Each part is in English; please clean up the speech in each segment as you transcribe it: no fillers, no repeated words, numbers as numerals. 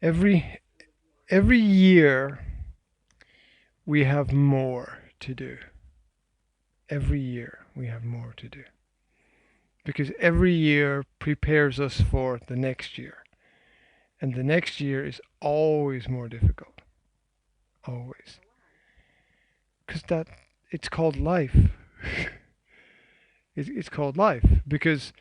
Every every year we have more to do. Every year we have more to do. Because every year prepares us for the next year. And the next year is always more difficult. Always. Because it's called life. It's called life. Because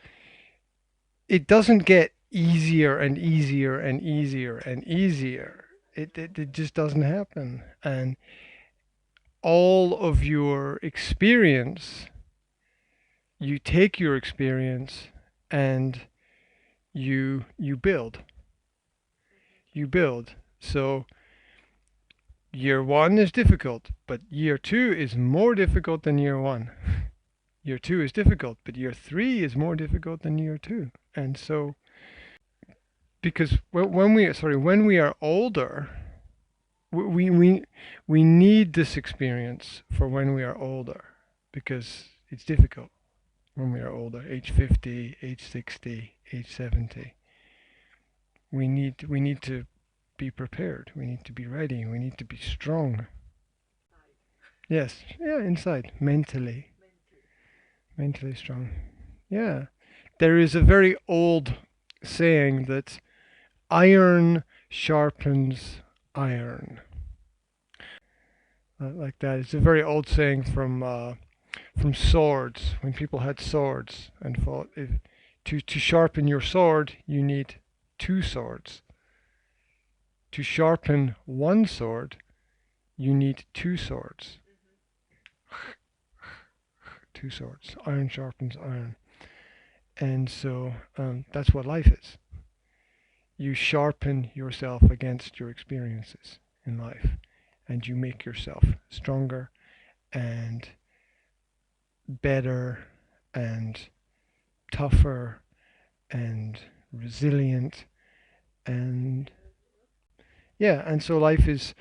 it doesn't get easier and easier and easier and easier. It just doesn't happen. And all of your experience, you take your experience and you build. You build. So year one is difficult, but year two is more difficult than year one. Year two is difficult, but year three is more difficult than year two. And so, because when we are older, we we we need this experience for when we are older, because it's difficult when we are older, age 50, age 60, age 70. We need to be prepared. We need to be ready. We need to be strong. Yes, yeah, inside, mentally strong. Yeah. There is a very old saying that iron sharpens iron. Like that. It's a very old saying from swords. When people had swords and fought, to sharpen your sword, you need two swords. To sharpen one sword, you need two swords. Two swords. Iron sharpens iron. And so that's what life is. You sharpen yourself against your experiences in life, and you make yourself stronger and better and tougher and resilient. And yeah, and so life is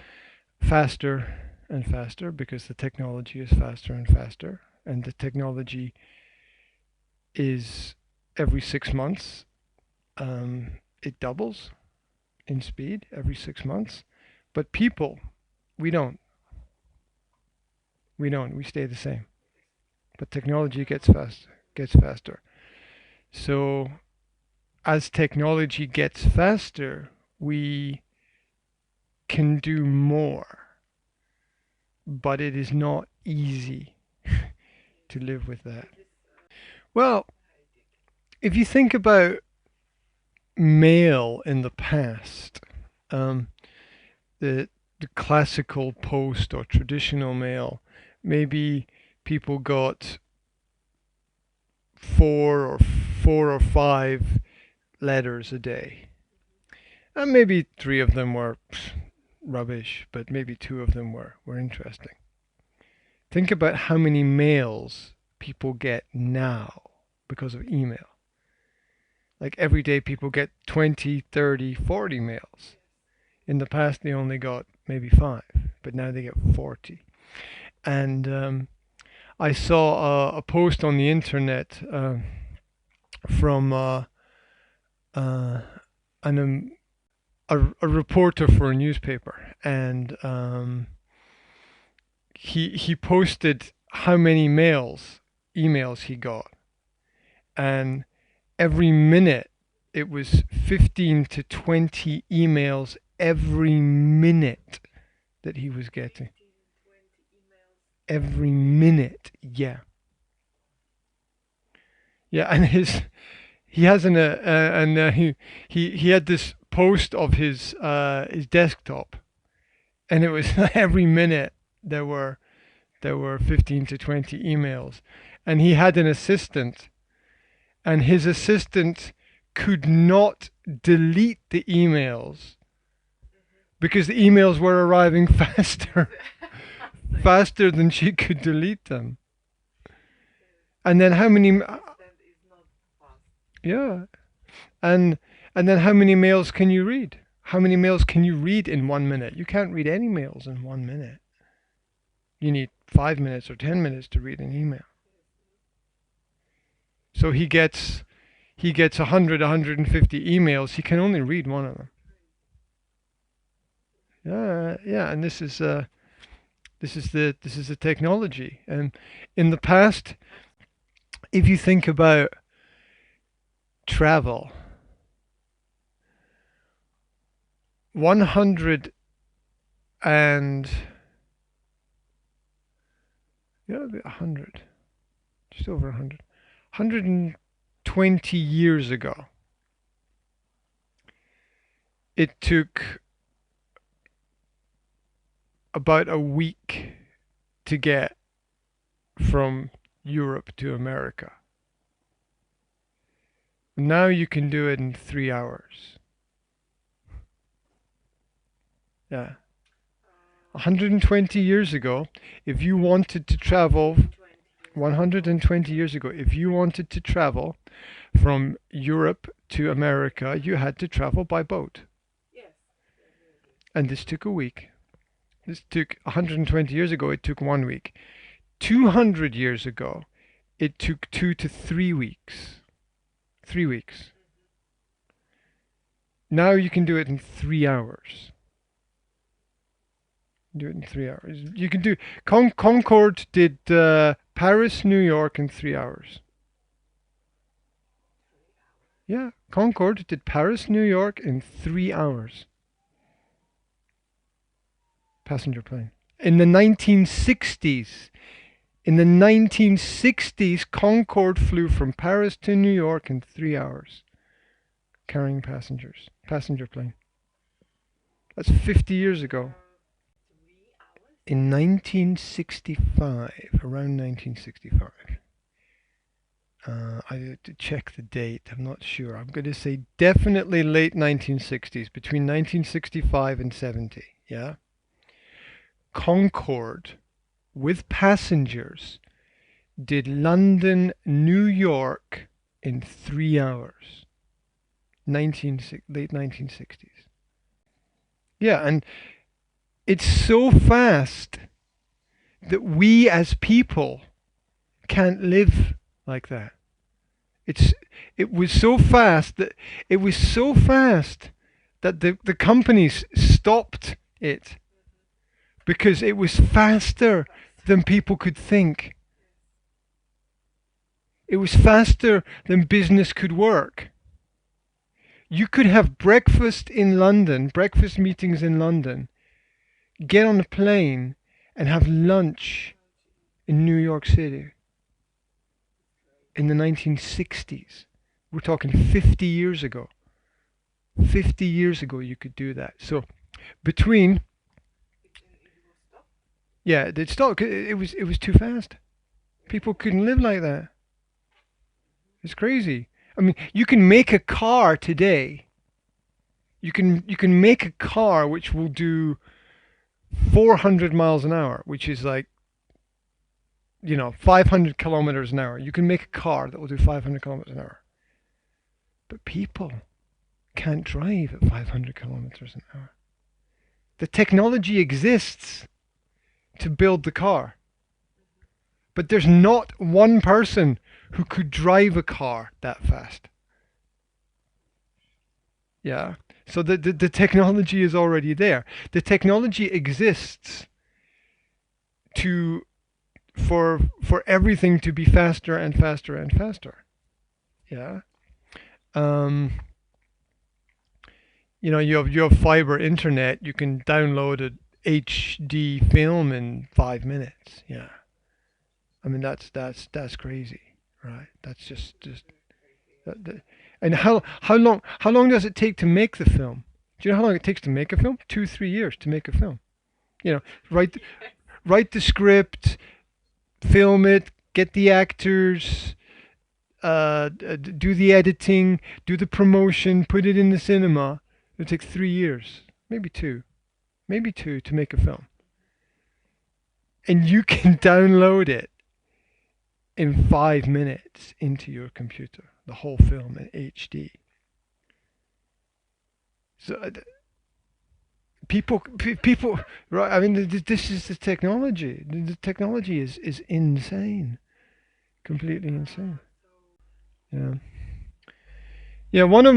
faster and faster because the technology is faster and faster, and the technology is every 6 months, it doubles in speed every 6 months. But people, we don't. We don't. We stay the same. But technology gets faster. So as technology gets faster, we can do more. But it is not easy to live with that. Well, if you think about mail in the past, um, the classical post or traditional mail, maybe people got four or five letters a day. And maybe three of them were rubbish, but maybe two of them were interesting. Think about how many mails people get now because of email. Like every day people get 20, 30, 40 mails. In the past they only got maybe five, but now they get 40. And I saw a post on the internet from an, a reporter for a newspaper, and he posted how many emails he got, and every minute it was 15 to 20 emails every minute that he was getting. Every minute, yeah. Yeah, and he has he had this post of his desktop, and it was every minute there were 15 to 20 emails, and he had an assistant, and his assistant could not delete the emails because the emails were arriving faster than she could delete them. And then how many? Yeah, and then how many mails can you read? How many mails can you read in 1 minute? You can't read any mails in 1 minute. You need 5 minutes or 10 minutes to read an email. So he gets 100, 150 emails. He can only read one of them. Yeah, and this is the technology. And in the past, if you think about travel, 100 and yeah, 100, just over 100, 120 years ago, it took about a week to get from Europe to America. Now you can do it in 3 hours. Yeah. 120 years ago, if you wanted to travel, 120 years ago, if you wanted to travel from Europe to America, you had to travel by boat. And this took a week. This took 120 years ago, it took 1 week. 200 years ago, it took 2 to 3 weeks. 3 weeks. Now you can do it in 3 hours. Do it in 3 hours. You can do Concorde did Paris, New York in 3 hours. Yeah, Concorde did Paris, New York in 3 hours. Passenger plane. In the 1960s, Concorde flew from Paris to New York in 3 hours, carrying passengers. Passenger plane. That's 50 years ago. In 1965, around 1965. I have to check the date. I'm not sure. I'm going to say definitely late 1960s, between 1965 and 70. Yeah. Concorde, with passengers, did London, New York in 3 hours. Late 1960s. Yeah, and it's so fast that we as people can't live like that. It was so fast that the companies stopped it because it was faster than people could think. It was faster than business could work. You could have breakfast meetings in London, get on a plane and have lunch in New York City in the 1960s. We're talking 50 years ago. 50 years ago you could do that. So between yeah, it stopped. It was too fast. People couldn't live like that. It's crazy. I mean, you can make a car today. You can make a car which will do 400 miles an hour, which is like 500 kilometers an hour. You can make a car that will do 500 kilometers an hour. But people can't drive at 500 kilometers an hour. The technology exists to build the car. But there's not one person who could drive a car that fast. Yeah. So the technology is already there. The technology exists for everything to be faster and faster and faster. Yeah. You have fiber internet. You can download an HD film in 5 minutes. Yeah. I mean that's crazy, right? That's just and how long does it take to make the film? Do you know how long it takes to make a film? 2-3 years to make a film. Write the script, film it, get the actors, do the editing, do the promotion, put it in the cinema. It'll take 3 years, maybe two to make a film. And you can download it in 5 minutes into your computer, the whole film in HD. So people, right? I mean, this is the technology. The technology is insane, completely insane. Yeah, yeah. One of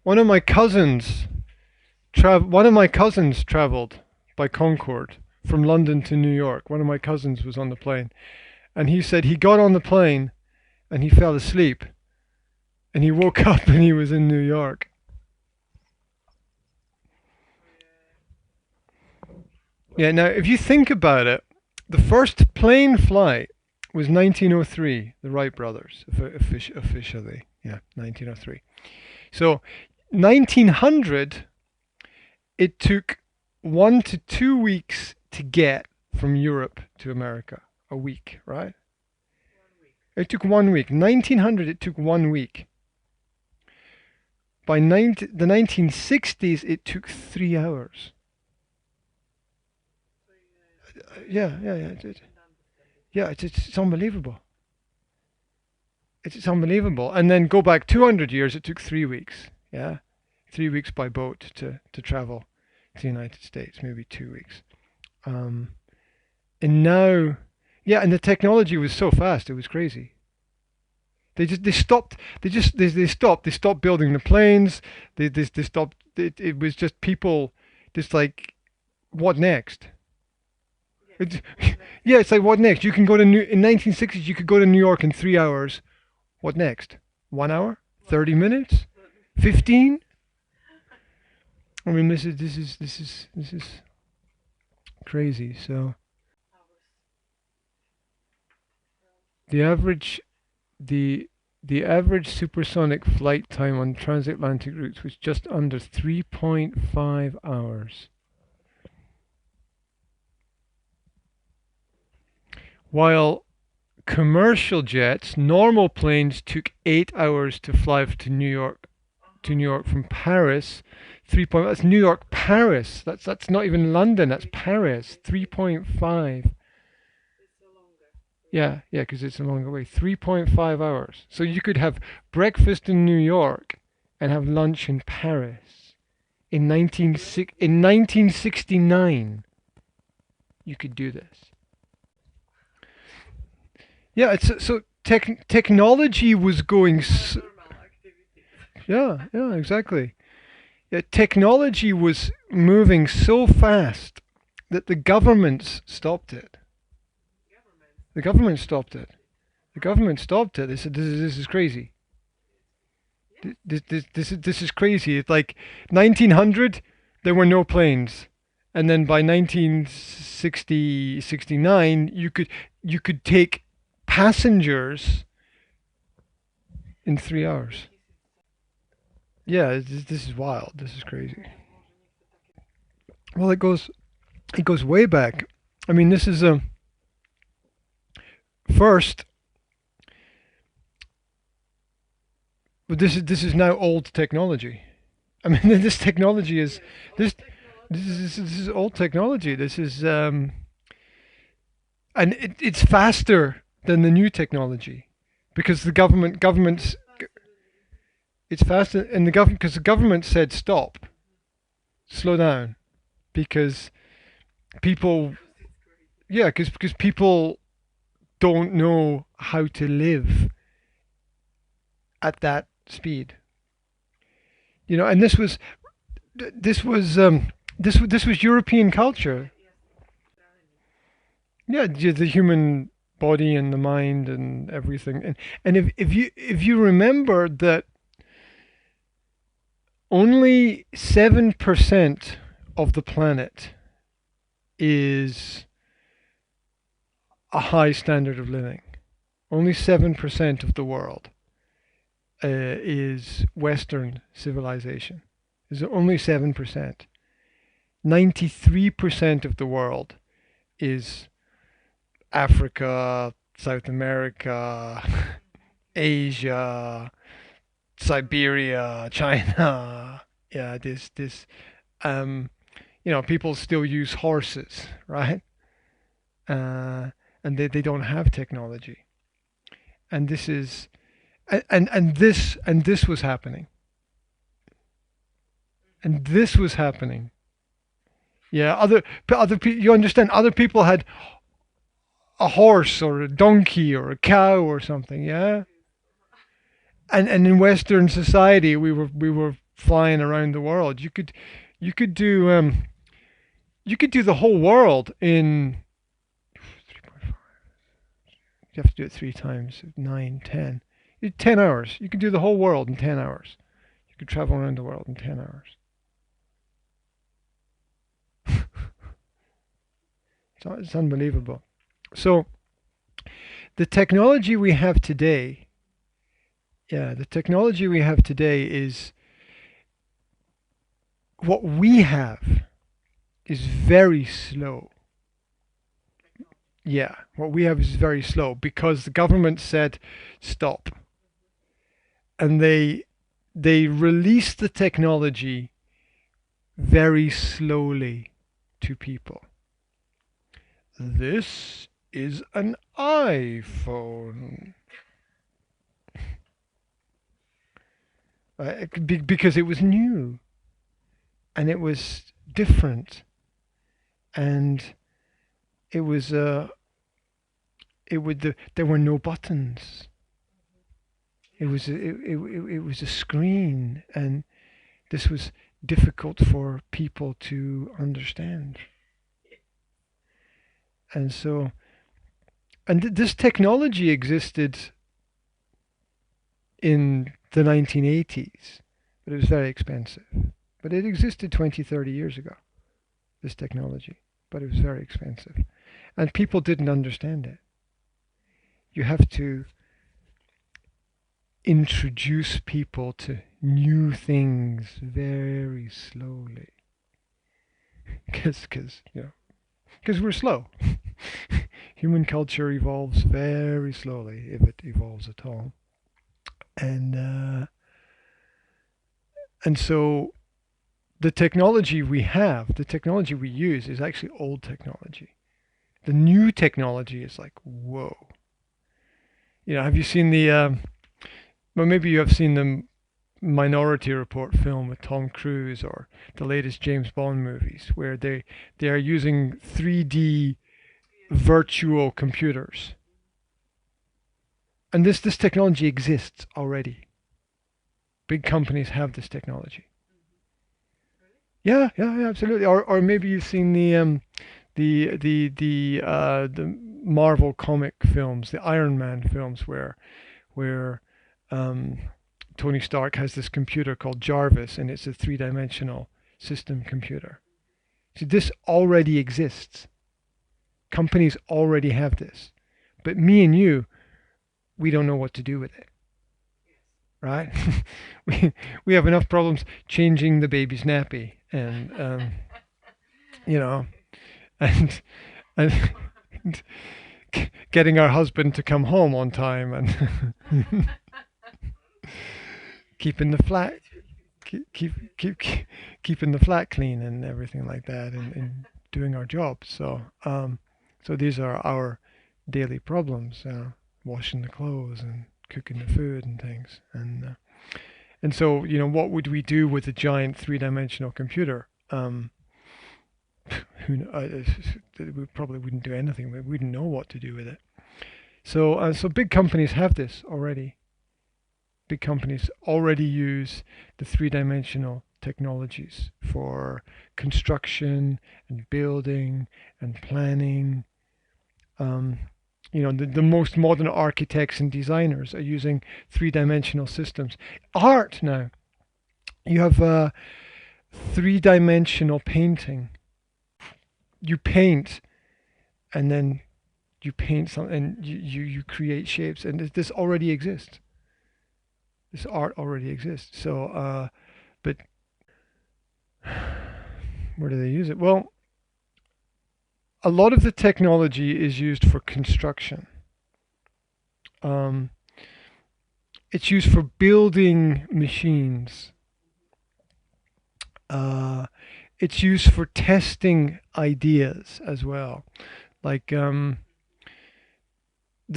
one of my cousins traveled by Concorde from London to New York. One of my cousins was on the plane, and he said he got on the plane and he fell asleep, and he woke up and he was in New York. Yeah, now if you think about it, the first plane flight was 1903, the Wright brothers, officially. Yeah, 1903. So 1900, it took 1 to 2 weeks to get from Europe to America. A week, right? It took 1 week. 1900, it took 1 week. By the 1960s, it took 3 hours. Yeah. It's unbelievable. It's unbelievable. And then go back 200 years, it took 3 weeks. Yeah, 3 weeks by boat to travel to the United States, maybe 2 weeks. And now, yeah, and the technology was so fast, it was crazy. They stopped building the planes. They stopped. It was just people, just like, what next? Yeah, it's like, what next? You can go to in 1960s, you could go to New York in 3 hours. What next? 1 hour? 30 minutes? 15? I mean, this is crazy. So the average supersonic flight time on transatlantic routes was just under 3.5 hours. While commercial jets, normal planes, took 8 hours to fly to New York from Paris. That's New York, Paris. That's not even London. That's Paris. 3.5. Yeah, because it's a longer way. 3.5 hours. So you could have breakfast in New York and have lunch in Paris. In 1969, you could do this. Yeah, technology was going. Yeah, exactly. Yeah, technology was moving so fast that the governments stopped it. The government stopped it. They said, "This is crazy. This is crazy." It's like 1900, there were no planes, and then by 1969, you could take passengers in 3 hours. Yeah, this is wild. This is crazy. Well, it goes way back. I mean, this is first. But this is now old technology. I mean, this technology is this is old technology. This is and it's faster than the new technology, because the governments. It's faster, and because the government said stop, slow down, because people, yeah, because people don't know how to live at that speed, and this was European culture. Yeah, the human body and the mind and everything, and if you remember that only 7% of the planet is a high standard of living. Only 7% of the world is Western civilization. Is only 7%. 93% of the world is Africa, South America, Asia, Siberia, China. Yeah, people still use horses, right? And they don't have technology. And this is, and this was happening. And this was happening. Yeah, other people, you understand, other people had a horse or a donkey or a cow or something, yeah? And in Western society, we were flying around the world. You could do you could do the whole world in 3.5. You have to do it 3 times, 9, 10. 10 hours. You could do the whole world in 10 hours. You could travel around the world in 10 hours. It's unbelievable. So the technology we have today, the technology we have today is what we have is very slow. Yeah, what we have is very slow because the government said stop. And they released the technology very slowly to people. This is an iPhone. Because it was new and it was different and it was there were no buttons. It was a screen, and this was difficult for people to understand. And so, this technology existed in the 1980s, but it was very expensive. But it existed 20, 30 years ago, this technology, but it was very expensive. And people didn't understand it. You have to introduce people to new things very slowly. Because we're slow. Human culture evolves very slowly, if it evolves at all. And so the technology we have, the technology we use is actually old technology. The new technology is like, whoa. Have you seen well, maybe you have seen the Minority Report film with Tom Cruise or the latest James Bond movies where they are using 3D virtual computers. And this technology exists already. Big companies have this technology. Yeah, absolutely. Or maybe you've seen the Marvel comic films, the Iron Man films, where Tony Stark has this computer called Jarvis, and it's a 3-dimensional system computer. So this already exists. Companies already have this, but me and you, we don't know what to do with it. Right? we have enough problems changing the baby's nappy and and getting our husband to come home on time and keeping the flat keeping the flat clean and everything like that, and doing our job. So these are our daily problems: washing the clothes and cooking the food and things. And so what would we do with a giant 3-dimensional computer? We probably wouldn't do anything. We wouldn't know what to do with it. So big companies have this already. Big companies already use the 3-dimensional technologies for construction and building and planning. The most modern architects and designers are using 3-dimensional systems. Art now, you have 3-dimensional painting. You paint, and then you paint something, and you create shapes, and this already exists. This art already exists. So, but where do they use it? Well, a lot of the technology is used for construction. It's used for building machines. It's used for testing ideas as well. Like the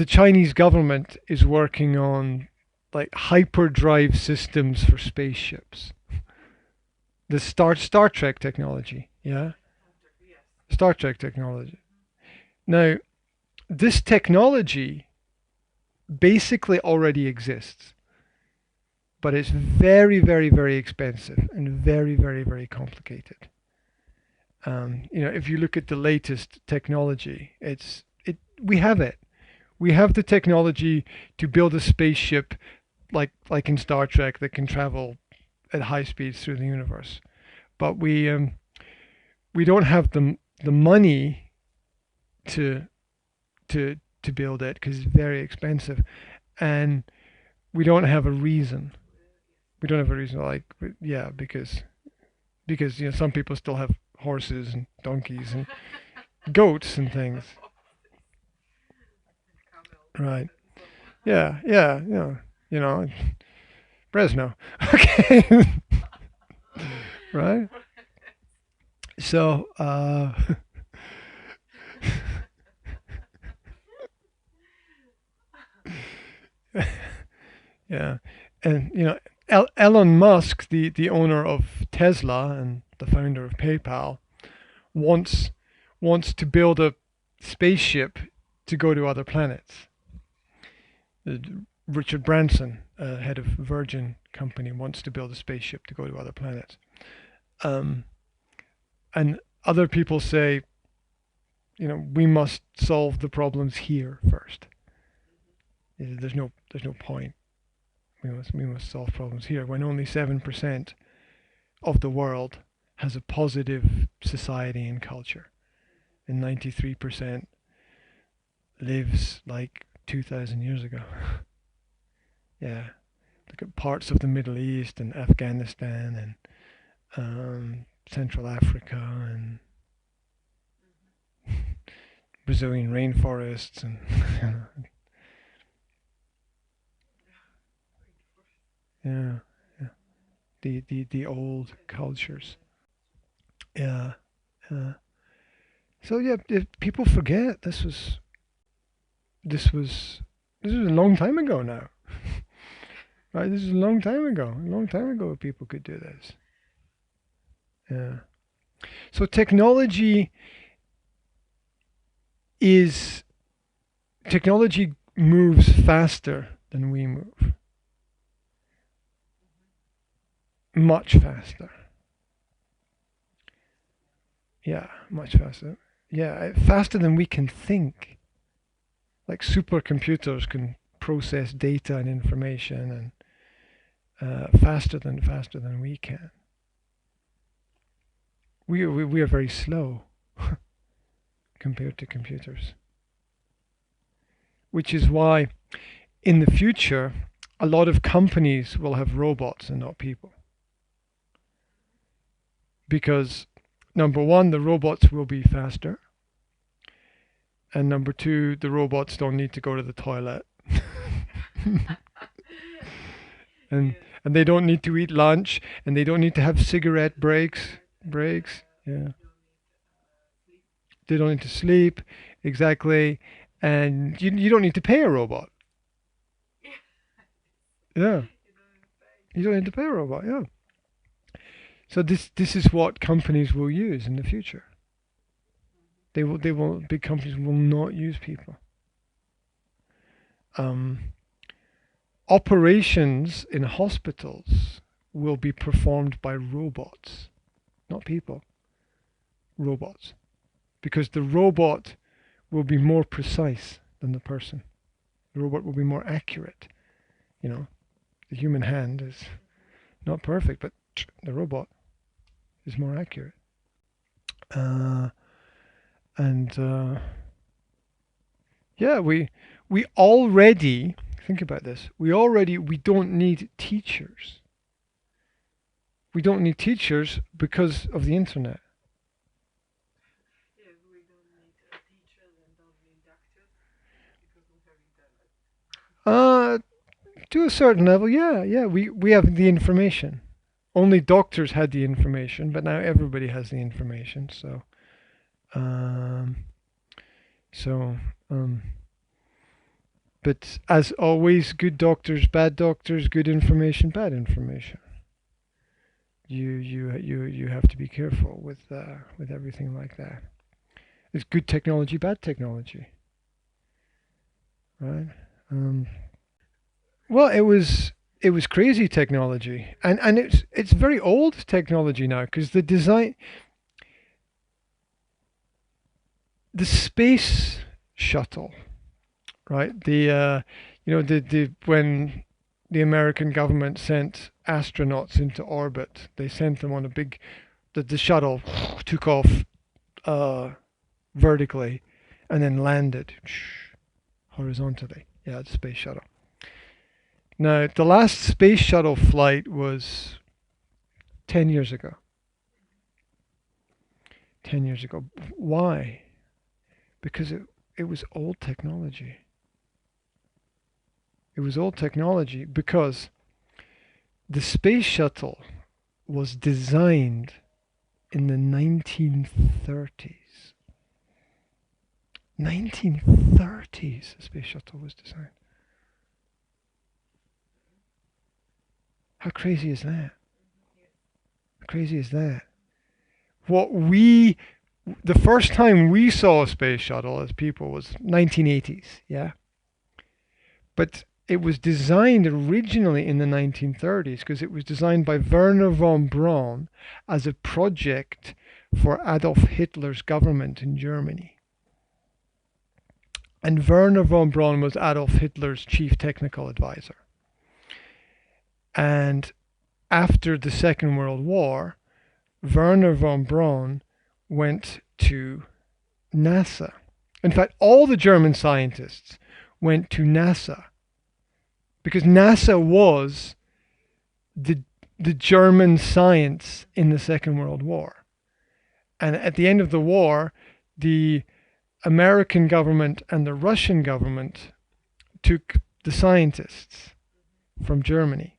Chinese government is working on like hyperdrive systems for spaceships. The Star Trek technology, yeah? Star Trek technology. Now, this technology basically already exists. but it's very, very, very expensive and very, very, very complicated. If you look at the latest technology, we have it. We have the technology to build a spaceship like in Star Trek that can travel at high speeds through the universe. But we don't have the money to to build it because it's very expensive, and we don't have a reason. We don't have a reason yeah, because some people still have horses and donkeys and goats and things. Right. Yeah, yeah, yeah. You know, Fresno. Okay. Right. So, yeah, and Elon Musk, the owner of Tesla and the founder of PayPal, wants wants to build a spaceship to go to other planets. Uh, Richard Branson, head of Virgin Company, wants to build a spaceship to go to other planets. Um, and other people say, we must solve the problems here first. There's no point. We must solve problems here when only 7% of the world has a positive society and culture, and 93% lives like 2,000 years ago. Yeah, look at parts of the Middle East and Afghanistan and Central Africa and Brazilian rainforests and yeah, yeah, the old cultures. Yeah, yeah. So yeah, if people forget this was this was a long time ago now, right? This is a long time ago. A long time ago, people could do this. Yeah. So is technology moves faster than we move, much faster. Yeah, much faster. Yeah, faster than we can think. Like supercomputers can process data and information, and faster than we can. We are very slow compared to computers, which is why in the future a lot of companies will have robots and not people, because number one, the robots will be faster, and number two, the robots don't need to go to the toilet. and and they don't need to eat lunch, and they don't need to have cigarette breaks. Yeah, they don't need to sleep. Exactly. And you don't need to pay a robot. Yeah, you don't need to pay a robot. Yeah. So this is what companies will use in the future. They will big companies will not use people. Um, Operations in hospitals will be performed by robots, not people. Robots, because the robot will be more precise than the person. The robot will be more accurate. The human hand is not perfect, but the robot is more accurate. Uh, and Yeah, we already think about this. We don't need teachers. We don't need teachers because of the internet. Uh, to a certain level, yeah, yeah. We have the information. Only doctors had the information, but now everybody has the information. Um, so, um, but as always, good doctors, bad doctors, good information, bad information. You have to be careful with everything like that. It's good technology, bad technology, right? Well, it was crazy technology, and it's very old technology now because the space shuttle, right? The when the American government sent astronauts into orbit, they sent them on a big the shuttle took off vertically and then landed horizontally. Yeah, the space shuttle. Now, the last space shuttle flight was 10 years ago. 10 years ago. Why? Because it was old technology. It was old technology because the space shuttle was designed in the 1930s. 1930s, the space shuttle was designed. How crazy is that? How crazy is that? The first time we saw a space shuttle as people was 1980s, yeah? But it was designed originally in the 1930s because it was designed by Werner von Braun as a project for Adolf Hitler's government in Germany. And Werner von Braun was Adolf Hitler's chief technical advisor. And after the Second World War, Werner von Braun went to NASA. In fact, all the German scientists went to NASA because NASA was the German science in the Second World War. And at the end of the war, the American government and the Russian government took the scientists from Germany.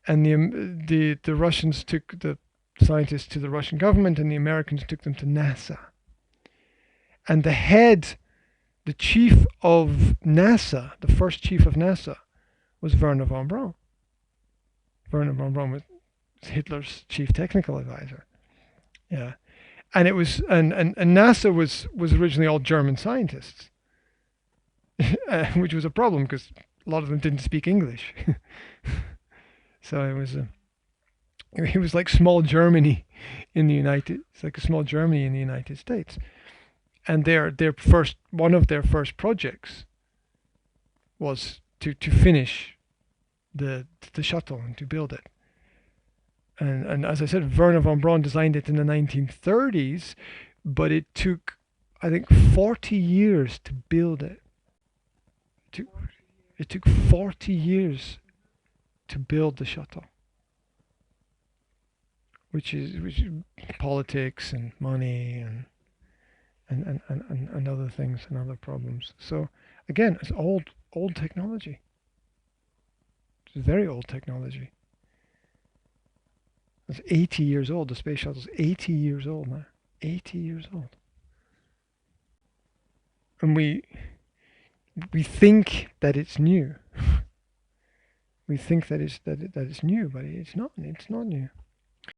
And the Russians took the scientists to the Russian government, and the Americans took them to NASA. And the chief of NASA, the first chief of NASA, was Werner von Braun. Werner von Braun was Hitler's chief technical advisor. Yeah, and it was and NASA was originally all German scientists, which was a problem because a lot of them didn't speak English. So it was like small Germany in the United States. And one of their first projects was to finish the shuttle and to build it. And as I said, Werner von Braun designed it in the 1930s, but it took, I think, 40 years to build it. It took 40 years to build the shuttle, which is politics and money and other things and other problems. So again, it's old technology. It's very old technology. It's 80 years old. The space shuttle's 80 years old now. 80 years old. And we think that it's new. We think that it's new, but it's not. It's not new.